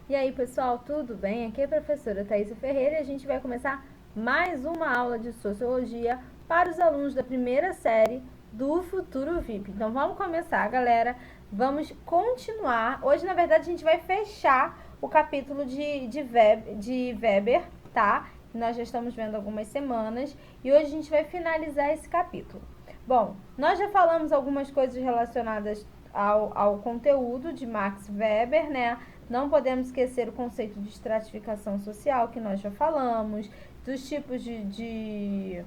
E aí, pessoal, tudo bem? Aqui é a professora Thaisa Ferreira e a gente vai começar mais uma aula de Sociologia para os alunos da primeira série do Futuro VIP. Então, vamos começar, galera. Vamos continuar. Hoje, na verdade, a gente vai fechar o capítulo de Weber, tá? Nós já estamos vendo algumas semanas e hoje a gente vai finalizar esse capítulo. Bom, nós já falamos algumas coisas relacionadas ao conteúdo de Max Weber, né? Não podemos esquecer o conceito de estratificação social, que nós já falamos, dos tipos de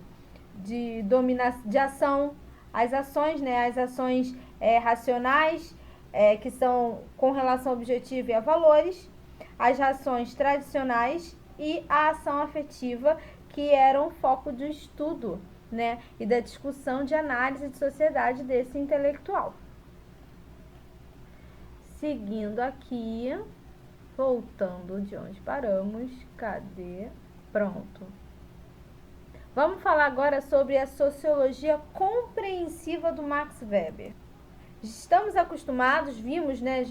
ação, as ações, né? As ações racionais, que são com relação ao objetivo e a valores, as ações tradicionais e a ação afetiva, que eram o foco do estudo, né? E da discussão de análise de sociedade desse intelectual. Seguindo aqui, voltando de onde paramos, cadê? Pronto. Vamos falar agora sobre a sociologia compreensiva do Max Weber. Estamos acostumados, vimos, né,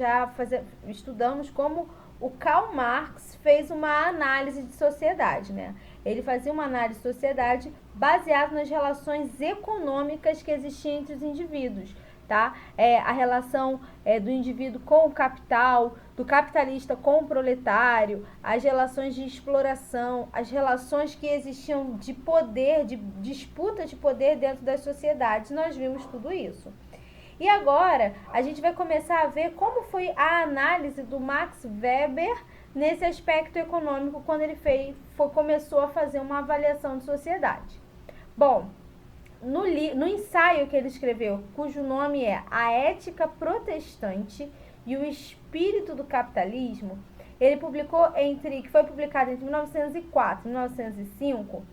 estudamos como o Karl Marx fez uma análise de sociedade, né? Ele fazia uma análise de sociedade baseada nas relações econômicas que existiam entre os indivíduos. Tá? A relação do indivíduo com o capital, do capitalista com o proletário, as relações de exploração, as relações que existiam de poder, de disputa de poder dentro das sociedades. Nós vimos tudo isso. E agora a gente vai começar a ver como foi a análise do Max Weber nesse aspecto econômico quando ele começou a fazer uma avaliação de sociedade. Bom, no ensaio que ele escreveu, cujo nome é A Ética Protestante e o Espírito do Capitalismo, ele que foi publicado entre 1904 e 1905,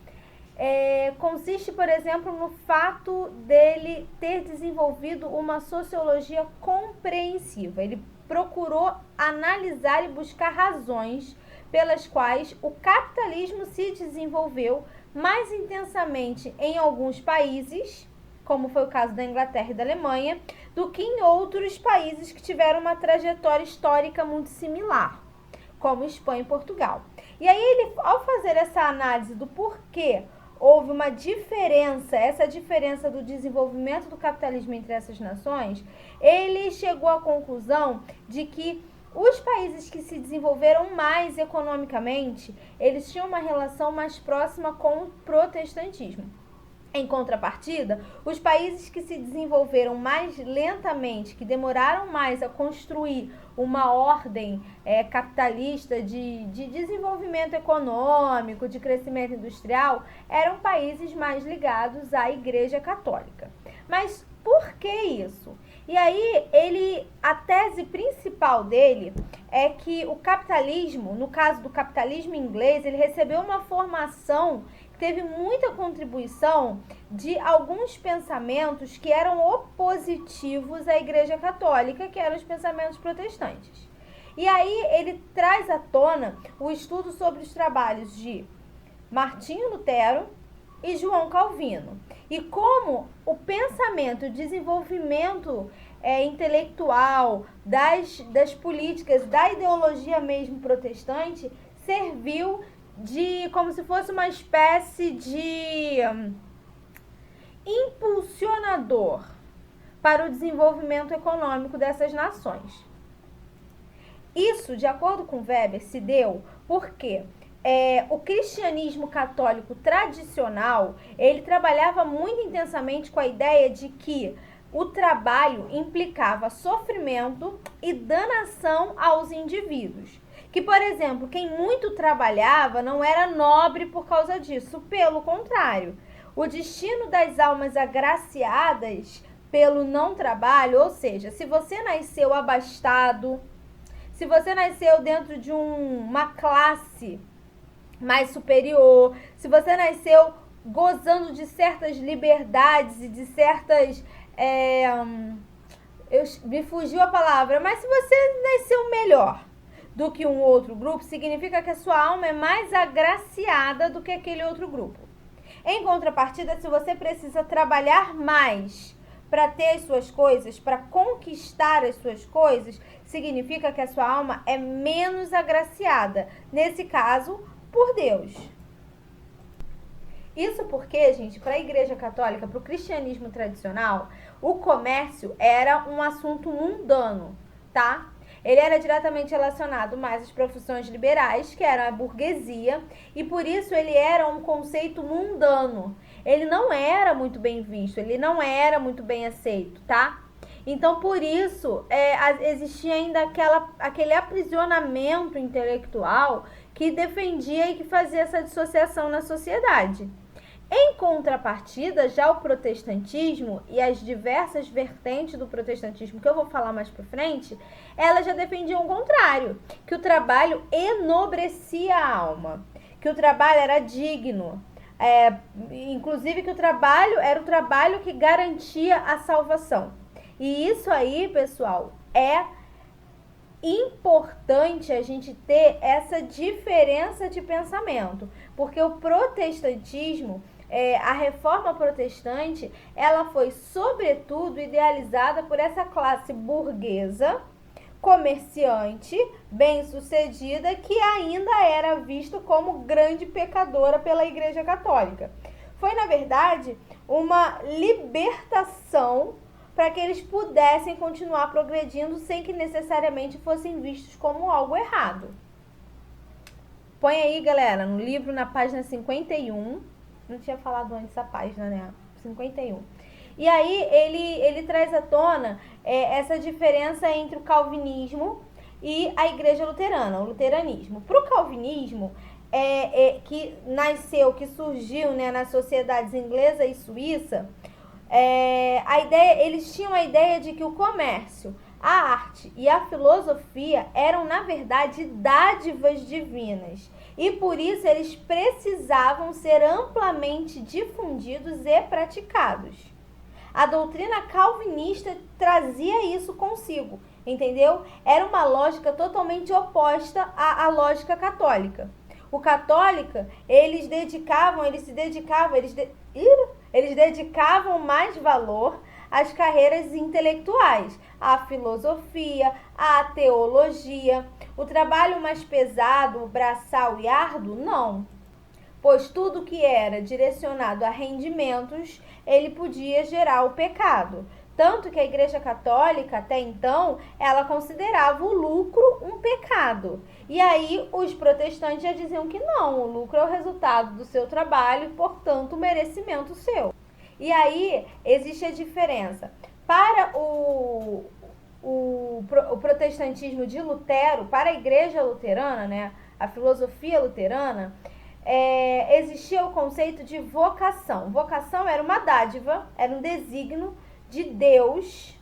consiste, por exemplo, no fato dele ter desenvolvido uma sociologia compreensiva. Ele procurou analisar e buscar razões pelas quais o capitalismo se desenvolveu mais intensamente em alguns países, como foi o caso da Inglaterra e da Alemanha, do que em outros países que tiveram uma trajetória histórica muito similar, como Espanha e Portugal. E aí ele, ao fazer essa análise do porquê houve uma diferença, essa diferença do desenvolvimento do capitalismo entre essas nações, ele chegou à conclusão de que os países que se desenvolveram mais economicamente, eles tinham uma relação mais próxima com o protestantismo. Em contrapartida, os países que se desenvolveram mais lentamente, que demoraram mais a construir uma ordem capitalista de desenvolvimento econômico, de crescimento industrial, eram países mais ligados à Igreja Católica. Mas por que isso? E aí, a tese principal dele é que o capitalismo, no caso do capitalismo inglês, ele recebeu uma formação que teve muita contribuição de alguns pensamentos que eram opositivos à Igreja Católica, que eram os pensamentos protestantes. E aí ele traz à tona o estudo sobre os trabalhos de Martinho Lutero e João Calvino. E como o pensamento, o desenvolvimento intelectual das políticas, da ideologia mesmo protestante, serviu como se fosse uma espécie de impulsionador para o desenvolvimento econômico dessas nações. Isso, de acordo com Weber, se deu porque o cristianismo católico tradicional, ele trabalhava muito intensamente com a ideia de que o trabalho implicava sofrimento e danação aos indivíduos. Que, por exemplo, quem muito trabalhava não era nobre por causa disso. Pelo contrário, o destino das almas agraciadas pelo não trabalho, ou seja, se você nasceu abastado, se você nasceu dentro de uma classe mais superior, se você nasceu gozando de certas liberdades e de certas... me fugiu a palavra, mas se você nasceu melhor do que um outro grupo, significa que a sua alma é mais agraciada do que aquele outro grupo. Em contrapartida, se você precisa trabalhar mais para ter as suas coisas, para conquistar as suas coisas, significa que a sua alma é menos agraciada. Nesse caso, por Deus. Isso porque, gente, para a Igreja Católica, para o cristianismo tradicional, o comércio era um assunto mundano, tá? Ele era diretamente relacionado mais às profissões liberais, que eram a burguesia, e por isso ele era um conceito mundano. Ele não era muito bem visto, ele não era muito bem aceito, tá? Então, por isso, existia ainda aquele aprisionamento intelectual que defendia e que fazia essa dissociação na sociedade. Em contrapartida, já o protestantismo e as diversas vertentes do protestantismo, que eu vou falar mais pra frente, elas já defendiam o contrário, que o trabalho enobrecia a alma, que o trabalho era digno, inclusive que o trabalho era o trabalho que garantia a salvação. E isso aí, pessoal, é importante a gente ter essa diferença de pensamento, porque o protestantismo, a reforma protestante, ela foi sobretudo idealizada por essa classe burguesa, comerciante, bem-sucedida, que ainda era visto como grande pecadora pela Igreja Católica. Foi, na verdade, uma libertação para que eles pudessem continuar progredindo sem que necessariamente fossem vistos como algo errado. Põe aí, galera, no livro, na página 51. Não tinha falado antes a página, né? 51. E aí ele traz à tona essa diferença entre o calvinismo e a Igreja Luterana, o luteranismo. Para o calvinismo, que nasceu, que surgiu, né, nas sociedades inglesa e suíça, eles tinham a ideia de que o comércio, a arte e a filosofia eram, na verdade, dádivas divinas. E por isso eles precisavam ser amplamente difundidos e praticados. A doutrina calvinista trazia isso consigo, entendeu? Era uma lógica totalmente oposta à lógica católica. O católica, eles dedicavam mais valor às carreiras intelectuais, à filosofia, à teologia. O trabalho mais pesado, braçal e árduo, não. Pois tudo que era direcionado a rendimentos, ele podia gerar o pecado. Tanto que a Igreja Católica, até então, ela considerava o lucro um pecado. E aí os protestantes já diziam que não, o lucro é o resultado do seu trabalho e, portanto, o merecimento seu. E aí existe a diferença. Para o protestantismo de Lutero, para a Igreja Luterana, né, a filosofia luterana, existia o conceito de vocação. Vocação era uma dádiva, era um desígnio de Deus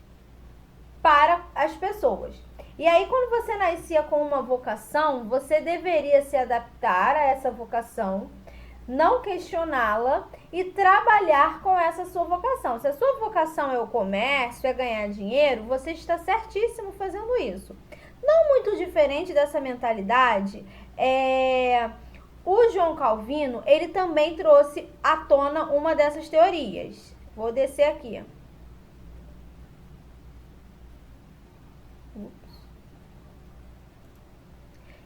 para as pessoas. E aí, quando você nascia com uma vocação, você deveria se adaptar a essa vocação, não questioná-la e trabalhar com essa sua vocação. Se a sua vocação é o comércio, é ganhar dinheiro, você está certíssimo fazendo isso. Não muito diferente dessa mentalidade, o João Calvino, ele também trouxe à tona uma dessas teorias. Vou descer aqui.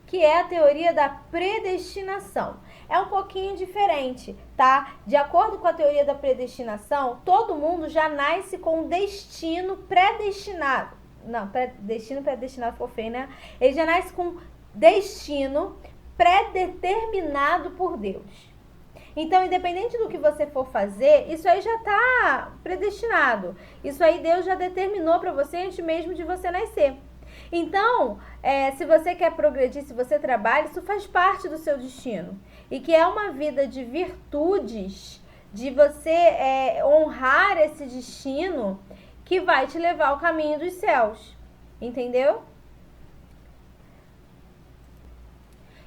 Que é a teoria da predestinação. É um pouquinho diferente, tá? De acordo com a teoria da predestinação, todo mundo já nasce com um destino predestinado. Não, destino predestinado ficou feio, né? Ele já nasce com destino predeterminado por Deus. Então, independente do que você for fazer, isso aí já está predestinado. Isso aí Deus já determinou para você antes mesmo de você nascer. Então, se você quer progredir, se você trabalha, isso faz parte do seu destino. E que é uma vida de virtudes, de você honrar esse destino que vai te levar ao caminho dos céus. Entendeu?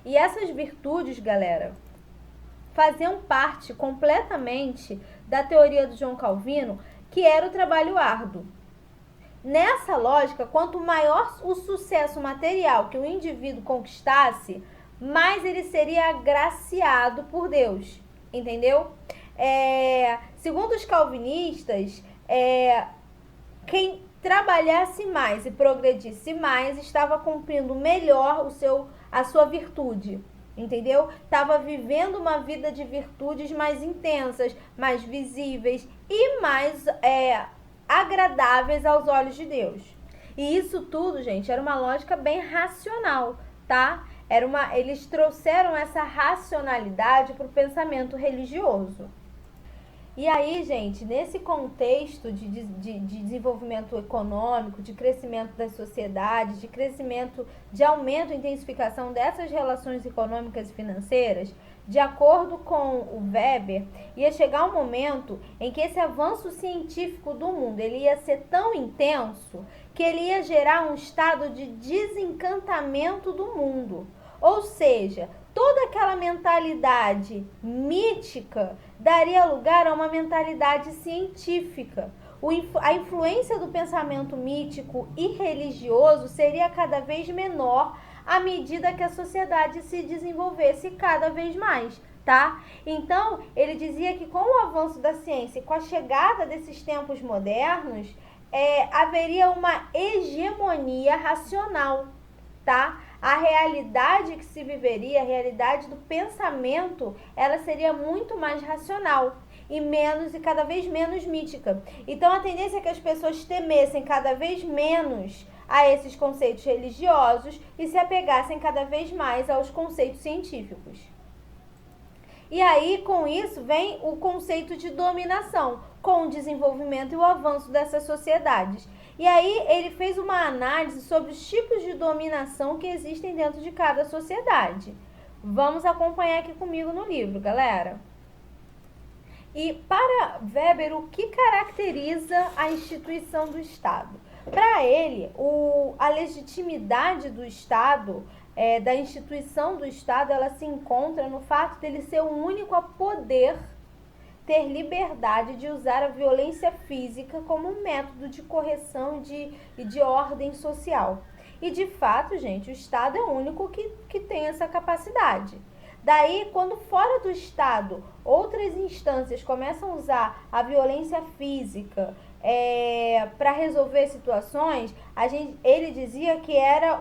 E essas virtudes, galera, faziam parte completamente da teoria do João Calvino, que era o trabalho árduo. Nessa lógica, quanto maior o sucesso material que o indivíduo conquistasse, mais ele seria agraciado por Deus, entendeu? Segundo os calvinistas, quem trabalhasse mais e progredisse mais estava cumprindo melhor a sua virtude. Entendeu? Estava vivendo uma vida de virtudes mais intensas, mais visíveis e mais agradáveis aos olhos de Deus. E isso tudo, gente, era uma lógica bem racional, tá? Eles trouxeram essa racionalidade para o pensamento religioso. E aí, gente, nesse contexto de desenvolvimento econômico, de crescimento das sociedades, de crescimento, de aumento e intensificação dessas relações econômicas e financeiras, de acordo com o Weber, ia chegar um momento em que esse avanço científico do mundo ele ia ser tão intenso que ele ia gerar um estado de desencantamento do mundo. Ou seja, toda aquela mentalidade mítica daria lugar a uma mentalidade científica. A influência do pensamento mítico e religioso seria cada vez menor à medida que a sociedade se desenvolvesse cada vez mais, tá? Então, ele dizia que com o avanço da ciência e com a chegada desses tempos modernos, haveria uma hegemonia racional, tá? A realidade que se viveria, a realidade do pensamento, ela seria muito mais racional e cada vez menos mítica. Então a tendência é que as pessoas temessem cada vez menos a esses conceitos religiosos e se apegassem cada vez mais aos conceitos científicos. E aí, com isso, vem o conceito de dominação, com o desenvolvimento e o avanço dessas sociedades. E aí ele fez uma análise sobre os tipos de dominação que existem dentro de cada sociedade. Vamos acompanhar aqui comigo no livro, galera. E para Weber, o que caracteriza a instituição do Estado? Para ele, a legitimidade do Estado, da instituição do Estado, ela se encontra no fato dele ser o único a poder ter liberdade de usar a violência física como um método de correção e de ordem social. E, de fato, gente, o Estado é o único que tem essa capacidade. Daí, quando fora do Estado, outras instâncias começam a usar a violência física para resolver situações, ele dizia que era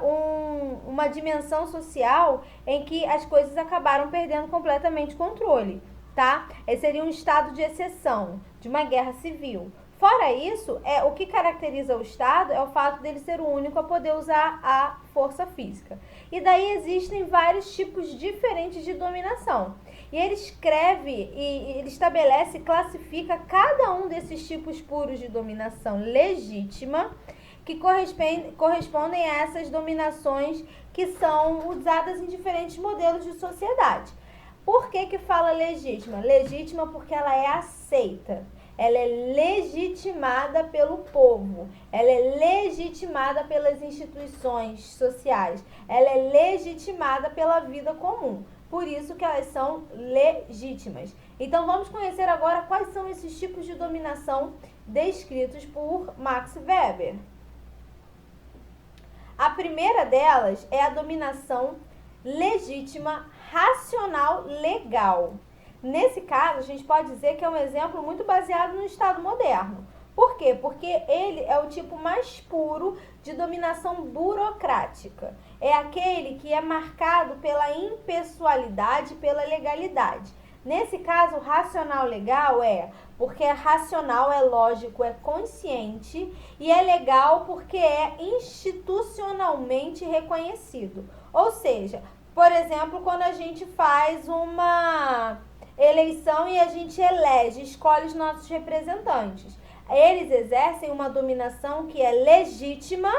uma dimensão social em que as coisas acabaram perdendo completamente controle. Tá? Esse seria um estado de exceção, de uma guerra civil. Fora isso, o que caracteriza o Estado é o fato dele ser o único a poder usar a força física. E daí existem vários tipos diferentes de dominação. E ele escreve, e ele estabelece e classifica cada um desses tipos puros de dominação legítima, que correspondem a essas dominações que são usadas em diferentes modelos de sociedade. Por que fala legítima? Legítima porque ela é aceita. Ela é legitimada pelo povo. Ela é legitimada pelas instituições sociais. Ela é legitimada pela vida comum. Por isso que elas são legítimas. Então vamos conhecer agora quais são esses tipos de dominação descritos por Max Weber. A primeira delas é a dominação legítima, racional, legal. Nesse caso, a gente pode dizer que é um exemplo muito baseado no Estado moderno. Por quê? Porque ele é o tipo mais puro de dominação burocrática. É aquele que é marcado pela impessoalidade, pela legalidade. Nesse caso, racional legal porque é racional, é lógico, é consciente e é legal porque é institucionalmente reconhecido. Ou seja, por exemplo, quando a gente faz uma eleição e a gente escolhe os nossos representantes. Eles exercem uma dominação que é legítima,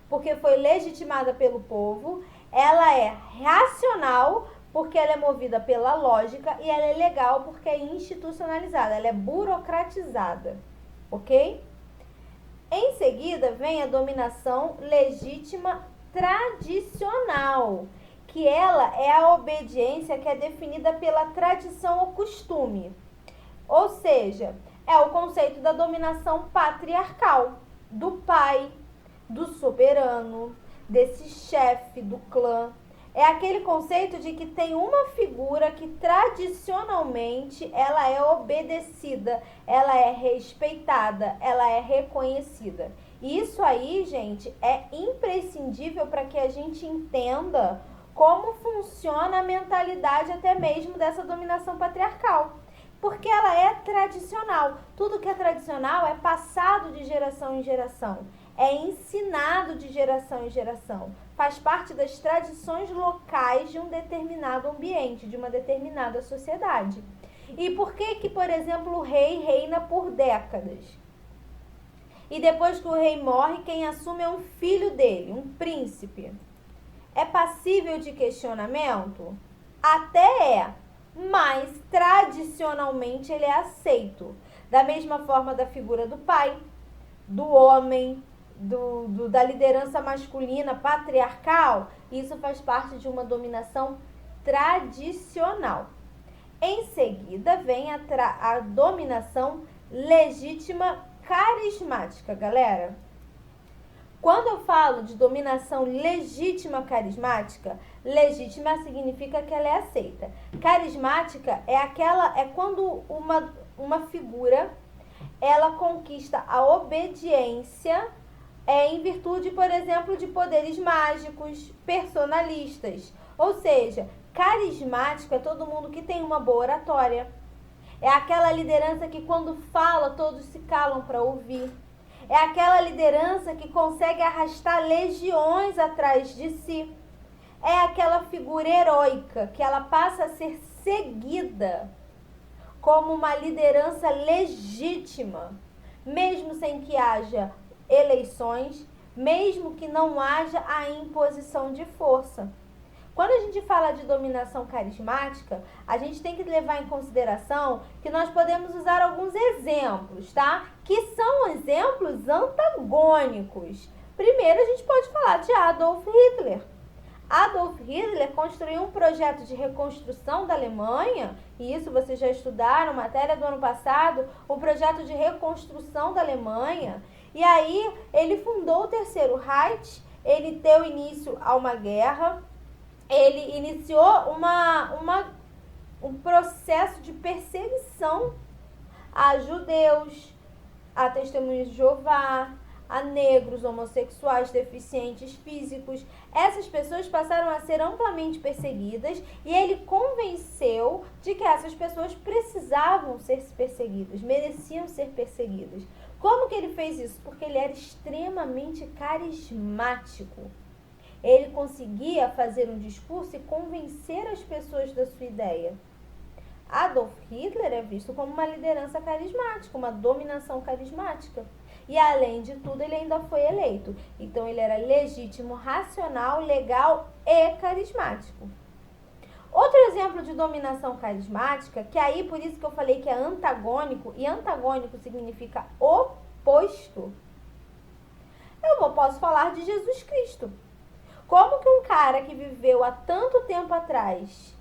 porque foi legitimada pelo povo, ela é racional, porque ela é movida pela lógica, e ela é legal porque é institucionalizada, ela é burocratizada, ok? Em seguida, vem a dominação legítima tradicional, que ela é a obediência que é definida pela tradição ou costume. Ou seja, é o conceito da dominação patriarcal, do pai, do soberano, desse chefe do clã. É aquele conceito de que tem uma figura que tradicionalmente ela é obedecida, ela é respeitada, ela é reconhecida. Isso aí, gente, é imprescindível para que a gente entenda como funciona a mentalidade até mesmo dessa dominação patriarcal. Porque ela é tradicional. Tudo que é tradicional é passado de geração em geração. É ensinado de geração em geração. Faz parte das tradições locais de um determinado ambiente, de uma determinada sociedade. E por que, por exemplo, o rei reina por décadas? E depois que o rei morre, quem assume é um filho dele, um príncipe. É passível de questionamento? Até é, mas tradicionalmente ele é aceito. Da mesma forma da figura do pai, do homem, da liderança masculina patriarcal, isso faz parte de uma dominação tradicional. Em seguida vem a dominação legítima carismática, galera. Quando eu falo de dominação legítima carismática, legítima significa que ela é aceita. Carismática é quando uma figura ela conquista a obediência em virtude, por exemplo, de poderes mágicos, personalistas. Ou seja, carismático é todo mundo que tem uma boa oratória. É aquela liderança que quando fala todos se calam para ouvir. É aquela liderança que consegue arrastar legiões atrás de si. É aquela figura heróica que ela passa a ser seguida como uma liderança legítima, mesmo sem que haja eleições, mesmo que não haja a imposição de força. Quando a gente fala de dominação carismática, a gente tem que levar em consideração que nós podemos usar alguns exemplos, tá? Que são exemplos antagônicos. Primeiro, a gente pode falar de Adolf Hitler. Adolf Hitler construiu um projeto de reconstrução da Alemanha, e isso vocês já estudaram, matéria do ano passado, o projeto de reconstrução da Alemanha. E aí, ele fundou o Terceiro Reich, ele deu início a uma guerra, ele iniciou um processo de perseguição a judeus, a testemunhas de Jeová, a negros, homossexuais, deficientes físicos. Essas pessoas passaram a ser amplamente perseguidas e ele convenceu de que essas pessoas precisavam ser perseguidas, mereciam ser perseguidas. Como que ele fez isso? Porque ele era extremamente carismático. Ele conseguia fazer um discurso e convencer as pessoas da sua ideia. Adolf Hitler é visto como uma liderança carismática, uma dominação carismática. E, além de tudo, ele ainda foi eleito. Então, ele era legítimo, racional, legal e carismático. Outro exemplo de dominação carismática, que aí por isso que eu falei que é antagônico, e antagônico significa oposto, eu posso falar de Jesus Cristo. Como que um cara que viveu há tanto tempo atrás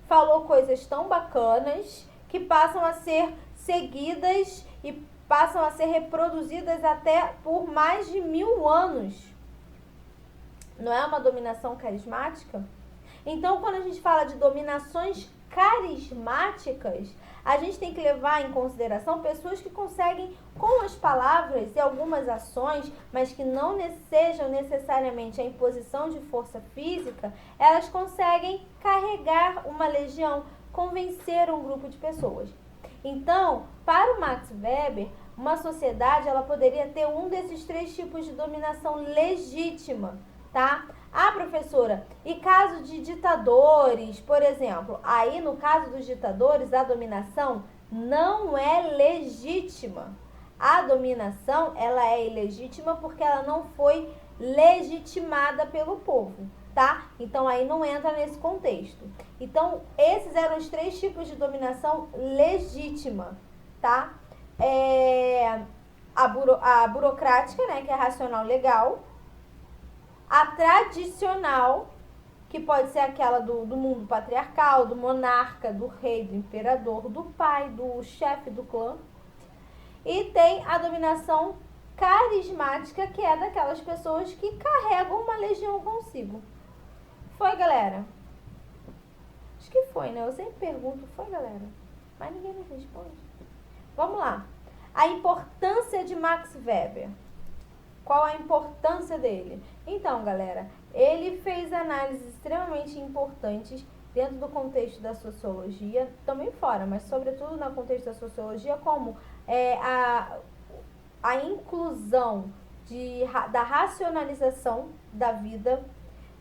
falou coisas tão bacanas que passam a ser seguidas e passam a ser reproduzidas até por mais de 1000 anos? Não é uma dominação carismática? Então, quando a gente fala de dominações carismáticas, a gente tem que levar em consideração pessoas que conseguem, com as palavras e algumas ações, mas que não sejam necessariamente a imposição de força física, elas conseguem carregar uma legião, convencer um grupo de pessoas. Então, para o Max Weber, uma sociedade ela poderia ter um desses 3 tipos de dominação legítima, tá? Ah, professora, e caso de ditadores, por exemplo, aí no caso dos ditadores, a dominação não é legítima. A dominação, ela é ilegítima porque ela não foi legitimada pelo povo, tá? Então, aí não entra nesse contexto. Então, esses eram os 3 tipos de dominação legítima, tá? A burocrática, né, que é racional legal. A tradicional, que pode ser aquela do mundo patriarcal, do monarca, do rei, do imperador, do pai, do chefe do clã. E tem a dominação carismática, que é daquelas pessoas que carregam uma legião consigo. foi, galera? Acho que foi, né? Eu sempre pergunto, foi, galera? Mas ninguém me responde. Vamos lá. A importância de Max Weber. Qual a importância dele? Então, galera, ele fez análises extremamente importantes dentro do contexto da sociologia, também fora, mas sobretudo no contexto da sociologia, como a inclusão da racionalização da vida,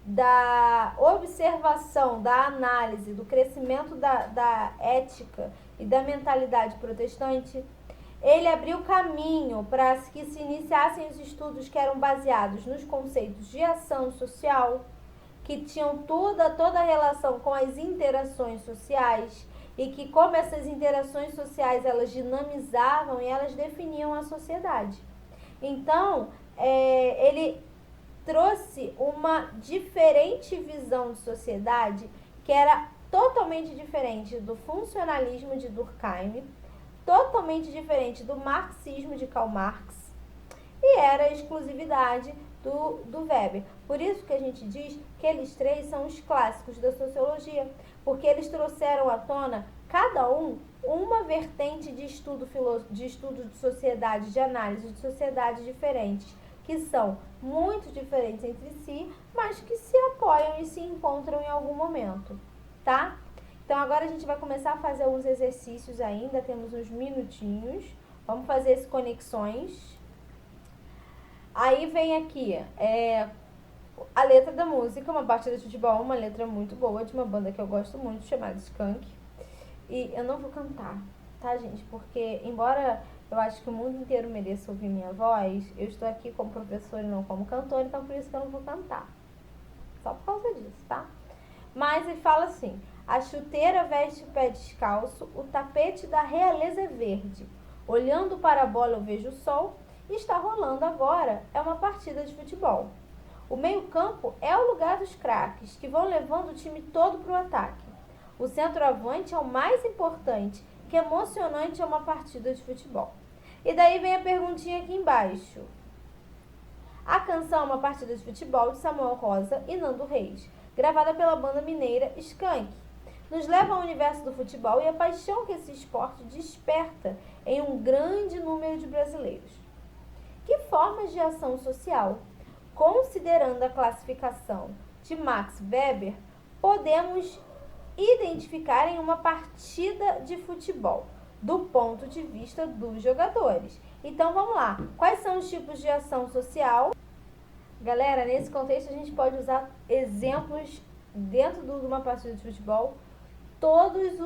da observação, da análise, do crescimento da ética e da mentalidade protestante. Ele abriu caminho para que se iniciassem os estudos que eram baseados nos conceitos de ação social, que tinham toda a relação com as interações sociais, e que como essas interações sociais elas dinamizavam e elas definiam a sociedade. Então, ele trouxe uma diferente visão de sociedade, que era totalmente diferente do funcionalismo de Durkheim, totalmente diferente do marxismo de Karl Marx, e era a exclusividade do Weber. Por isso que a gente diz que eles três são os clássicos da sociologia, porque eles trouxeram à tona, cada uma vertente de estudo de sociedade, de análise de sociedades diferentes, que são muito diferentes entre si, mas que se apoiam e se encontram em algum momento, tá? Então, agora a gente vai começar a fazer alguns exercícios ainda, temos uns minutinhos. Vamos fazer as conexões. Aí vem aqui, a letra da música, uma partida de futebol, uma letra muito boa, de uma banda que eu gosto muito, chamada Skank. E eu não vou cantar, tá, gente? Porque, embora eu acho que o mundo inteiro mereça ouvir minha voz, eu estou aqui como professora e não como cantora, então por isso que eu não vou cantar. Só por causa disso, tá? Mas ele fala assim: a chuteira veste o pé descalço, o tapete da realeza é verde. Olhando para a bola eu vejo o sol, e está rolando agora, é uma partida de futebol. O meio-campo é o lugar dos craques, que vão levando o time todo para o ataque. O centroavante é o mais importante, que emocionante é uma partida de futebol. E daí vem a perguntinha aqui embaixo. A canção é uma partida de futebol de Samuel Rosa e Nando Reis, gravada pela banda mineira Skank. Nos leva ao universo do futebol e a paixão que esse esporte desperta em um grande número de brasileiros. Que formas de ação social, considerando a classificação de Max Weber, podemos identificar em uma partida de futebol, do ponto de vista dos jogadores? Então, vamos lá. Quais são os tipos de ação social? Galera, nesse contexto a gente pode usar exemplos dentro de uma partida de futebol, todos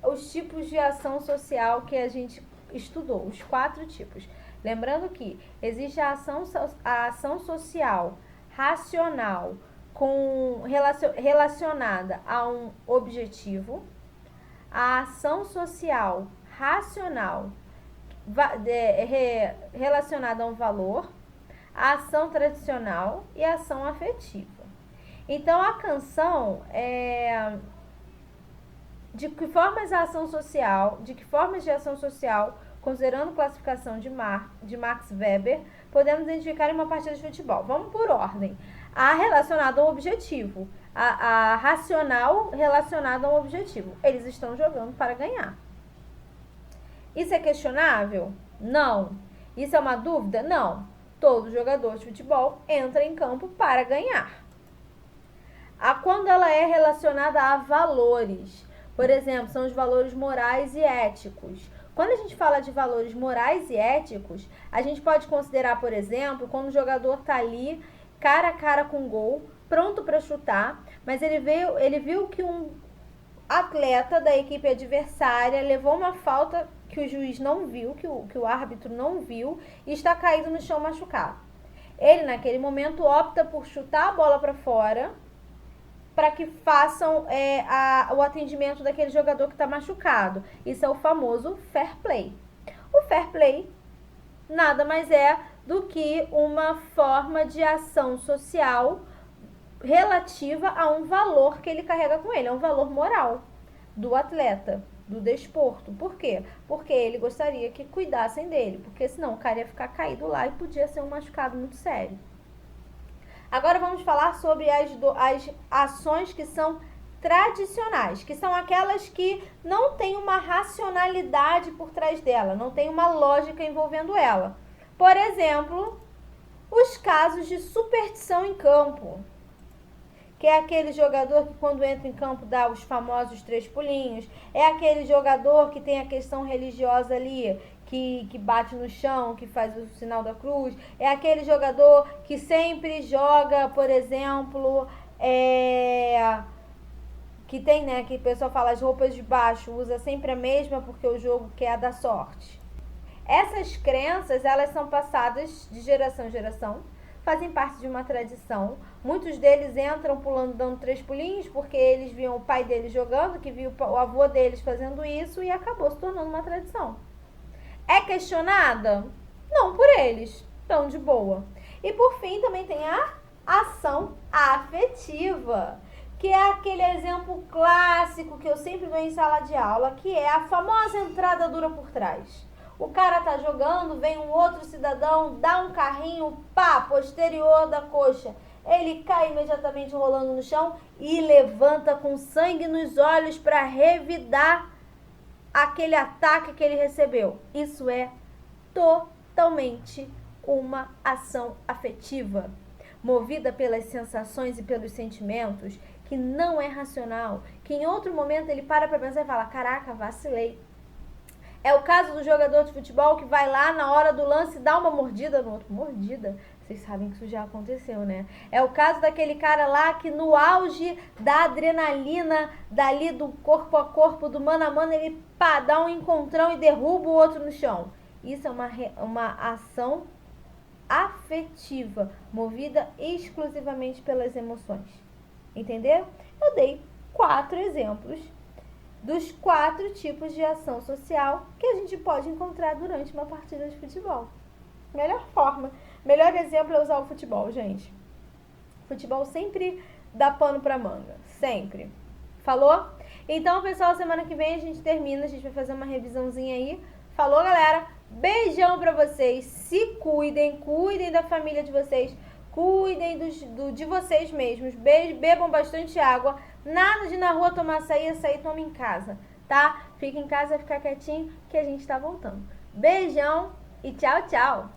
os tipos de ação social que a gente estudou, os 4 tipos. Lembrando que existe a ação social racional relacionada a um objetivo, a ação social racional relacionada a um valor, a ação tradicional e a ação afetiva. Então, a canção de que formas de ação social, considerando classificação de Max Weber, podemos identificar em uma partida de futebol? Vamos por ordem. A relacionada ao objetivo, a racional relacionada ao objetivo. Eles estão jogando para ganhar. Isso é questionável? Não. Isso é uma dúvida? Não. Todo jogador de futebol entra em campo para ganhar. Quando ela é relacionada a valores, por exemplo, são os valores morais e éticos. Quando a gente fala de valores morais e éticos, a gente pode considerar, por exemplo, quando o jogador está ali, cara a cara com o gol, pronto para chutar, mas ele viu que um atleta da equipe adversária levou uma falta que o juiz não viu, que o árbitro não viu, e está caído no chão machucado. Ele, naquele momento, opta por chutar a bola para fora, para que façam o atendimento daquele jogador que está machucado. Isso é o famoso fair play. O fair play nada mais é do que uma forma de ação social relativa a um valor que ele carrega com ele, é um valor moral do atleta, do desporto. Por quê? Porque ele gostaria que cuidassem dele, porque senão o cara ia ficar caído lá e podia ser um machucado muito sério. Agora vamos falar sobre as ações que são tradicionais, que são aquelas que não tem uma racionalidade por trás dela, não tem uma lógica envolvendo ela. Por exemplo, os casos de superstição em campo, que é aquele jogador que quando entra em campo dá os famosos 3 pulinhos, é aquele jogador que tem a questão religiosa ali, que bate no chão, que faz o sinal da cruz, é aquele jogador que sempre joga, por exemplo, que tem, né, que o pessoal fala as roupas de baixo, usa sempre a mesma porque o jogo quer dar sorte. Essas crenças, elas são passadas de geração em geração, fazem parte de uma tradição. Muitos deles entram pulando, dando 3 pulinhos, porque eles viam o pai deles jogando, que viu o avô deles fazendo isso e acabou se tornando uma tradição. É questionada? Não por eles, tão de boa. E por fim também tem a ação afetiva, que é aquele exemplo clássico que eu sempre dou em sala de aula, que é a famosa entrada dura por trás. O cara tá jogando, vem um outro cidadão, dá um carrinho, pá, posterior da coxa. Ele cai imediatamente rolando no chão e levanta com sangue nos olhos para revidar aquele ataque que ele recebeu. Isso é totalmente uma ação afetiva, movida pelas sensações e pelos sentimentos, que não é racional, que em outro momento ele para pensar e fala, caraca, vacilei. É o caso do jogador de futebol que vai lá na hora do lance e dá uma mordida no outro. Mordida? Vocês sabem que isso já aconteceu, né? É o caso daquele cara lá que no auge da adrenalina, dali do corpo a corpo, do mano a mano, ele pá, dá um encontrão e derruba o outro no chão. Isso é uma ação afetiva, movida exclusivamente pelas emoções. Entendeu? Eu dei 4 exemplos dos 4 tipos de ação social que a gente pode encontrar durante uma partida de futebol. Melhor forma, melhor exemplo é usar o futebol, gente. Futebol sempre dá pano pra manga, sempre. Falou? Então, pessoal, semana que vem a gente termina, a gente vai fazer uma revisãozinha aí. Falou, galera? Beijão pra vocês, se cuidem, cuidem da família de vocês, cuidem de vocês mesmos, bebam bastante água, nada de ir na rua tomar açaí toma em casa, tá? Fica em casa, fica quietinho que a gente tá voltando. Beijão e tchau, tchau!